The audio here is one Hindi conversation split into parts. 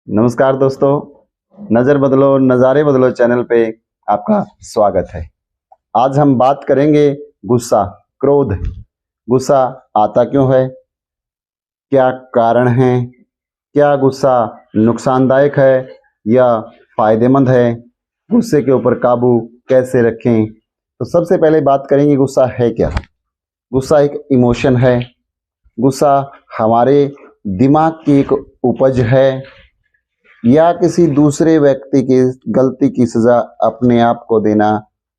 नमस्कार दोस्तों, नज़र बदलो नज़ारे बदलो चैनल पे आपका स्वागत है। आज हम बात करेंगे गुस्सा, क्रोध। गुस्सा आता क्यों है? क्या कारण हैं? क्या गुस्सा नुकसानदायक है या फायदेमंद है? गुस्से के ऊपर काबू कैसे रखें? तो सबसे पहले बात करेंगे गुस्सा है क्या? गुस्सा एक इमोशन है। गुस्सा हमारे दिमाग की एक उपज है या किसी दूसरे व्यक्ति की गलती की सजा अपने आप को देना,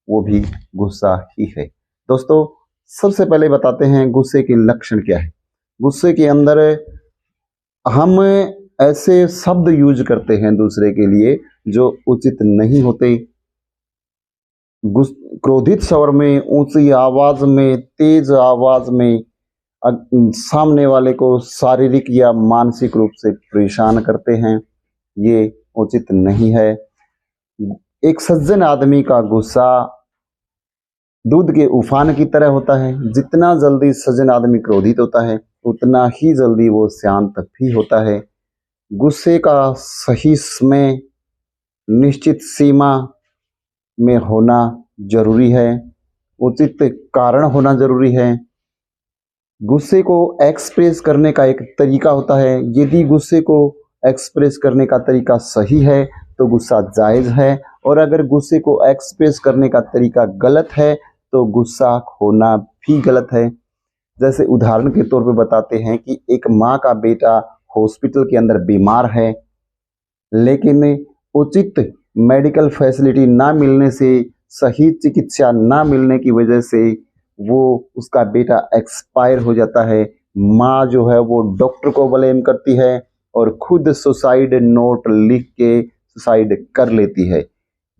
वो भी गुस्सा ही है। दोस्तों, सबसे पहले बताते हैं गुस्से के लक्षण क्या है। गुस्से के अंदर हम ऐसे शब्द यूज करते हैं दूसरे के लिए जो उचित नहीं होते। क्रोधित स्वर में, ऊंची आवाज में, तेज आवाज में सामने वाले को शारीरिक या मानसिक रूप से परेशान करते हैं। ये उचित नहीं है। एक सज्जन आदमी का गुस्सा दूध के उफान की तरह होता है। जितना जल्दी सज्जन आदमी क्रोधित होता है उतना ही जल्दी वो शांत भी होता है। गुस्से का सही समय, निश्चित सीमा में होना जरूरी है। उचित कारण होना जरूरी है। गुस्से को एक्सप्रेस करने का एक तरीका होता है। यदि गुस्से को एक्सप्रेस करने का तरीका सही है तो गुस्सा जायज़ है, और अगर गुस्से को एक्सप्रेस करने का तरीका गलत है तो गुस्सा होना भी गलत है। जैसे उदाहरण के तौर पे बताते हैं कि एक माँ का बेटा हॉस्पिटल के अंदर बीमार है, लेकिन उचित मेडिकल फैसिलिटी ना मिलने से, सही चिकित्सा ना मिलने की वजह से वो उसका बेटा एक्सपायर हो जाता है। माँ जो है वो डॉक्टर को ब्लेम करती है और खुद सुसाइड नोट लिख के सुसाइड कर लेती है।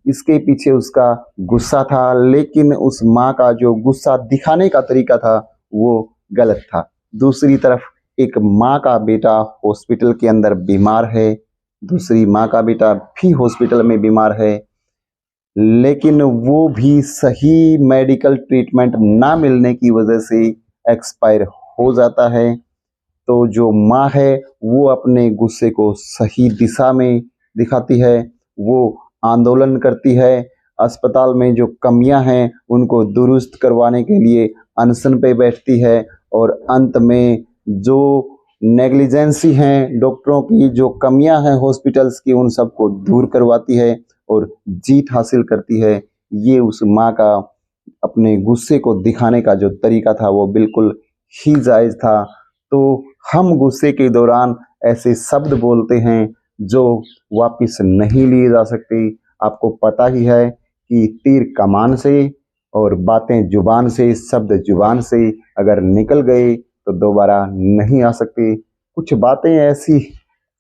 इसके पीछे उसका गुस्सा था, लेकिन उस माँ का जो गुस्सा दिखाने का तरीका था वो गलत था। दूसरी तरफ एक माँ का बेटा हॉस्पिटल के अंदर बीमार है, दूसरी माँ का बेटा भी हॉस्पिटल में बीमार है, लेकिन वो भी सही मेडिकल ट्रीटमेंट ना मिलने की वजह से एक्सपायर हो जाता है। तो जो माँ है वो अपने गुस्से को सही दिशा में दिखाती है। वो आंदोलन करती है, अस्पताल में जो कमियां हैं उनको दुरुस्त करवाने के लिए अनशन पे बैठती है, और अंत में जो नेग्लिजेंसी हैं डॉक्टरों की, जो कमियां हैं हॉस्पिटल्स की, उन सबको दूर करवाती है और जीत हासिल करती है। ये उस माँ का अपने गुस्से को दिखाने का जो तरीका था वो बिल्कुल ही जायज़ था। तो हम गुस्से के दौरान ऐसे शब्द बोलते हैं जो वापस नहीं लिए जा सकते। आपको पता ही है कि तीर कमान से और बातें जुबान से, शब्द जुबान से अगर निकल गए तो दोबारा नहीं आ सकते। कुछ बातें ऐसी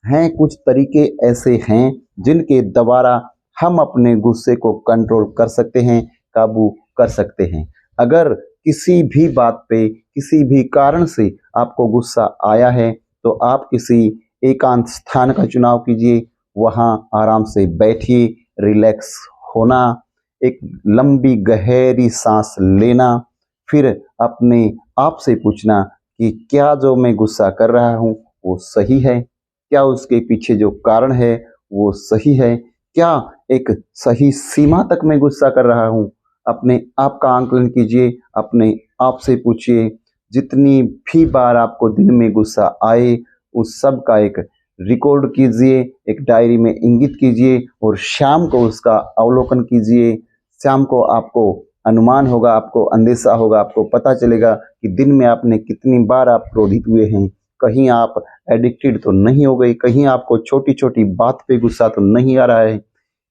हैं, कुछ तरीके ऐसे हैं जिनके द्वारा हम अपने गुस्से को कंट्रोल कर सकते हैं, काबू कर सकते हैं। अगर किसी भी बात पे, किसी भी कारण से आपको गुस्सा आया है तो आप किसी एकांत स्थान का चुनाव कीजिए। वहाँ आराम से बैठिए, रिलैक्स होना, एक लंबी गहरी सांस लेना, फिर अपने आप से पूछना कि क्या जो मैं गुस्सा कर रहा हूँ वो सही है? क्या उसके पीछे जो कारण है वो सही है? क्या एक सही सीमा तक मैं गुस्सा कर रहा हूँ? अपने आप का आंकलन कीजिए, अपने आप से पूछिए। जितनी भी बार आपको दिन में गुस्सा आए उस सब का एक रिकॉर्ड कीजिए, एक डायरी में इंगित कीजिए और शाम को उसका अवलोकन कीजिए। शाम को आपको अनुमान होगा, आपको अंदेशा होगा, आपको पता चलेगा कि दिन में आपने कितनी बार आप क्रोधित हुए हैं। कहीं आप एडिक्टेड तो नहीं हो गए, कहीं आपको छोटी छोटी बात पे गुस्सा तो नहीं आ रहा है।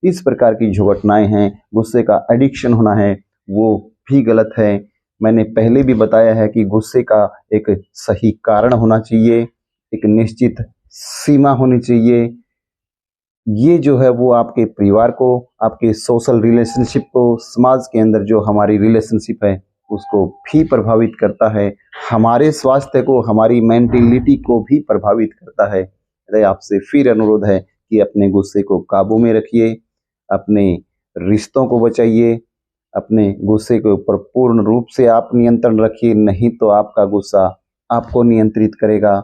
इस प्रकार की जो घटनाएं हैं, गुस्से का एडिक्शन होना है, वो भी गलत है। मैंने पहले भी बताया है कि गुस्से का एक सही कारण होना चाहिए, एक निश्चित सीमा होनी चाहिए। ये जो है वो आपके परिवार को, आपके सोशल रिलेशनशिप को, समाज के अंदर जो हमारी रिलेशनशिप है उसको भी प्रभावित करता है, हमारे स्वास्थ्य को, हमारी मेंटेलिटी को भी प्रभावित करता है। मेरा आपसे फिर अनुरोध है कि अपने गुस्से को काबू में रखिए, अपने रिश्तों को बचाइए, अपने गुस्से के ऊपर पूर्ण रूप से आप नियंत्रण रखिए, नहीं तो आपका गुस्सा आपको नियंत्रित करेगा।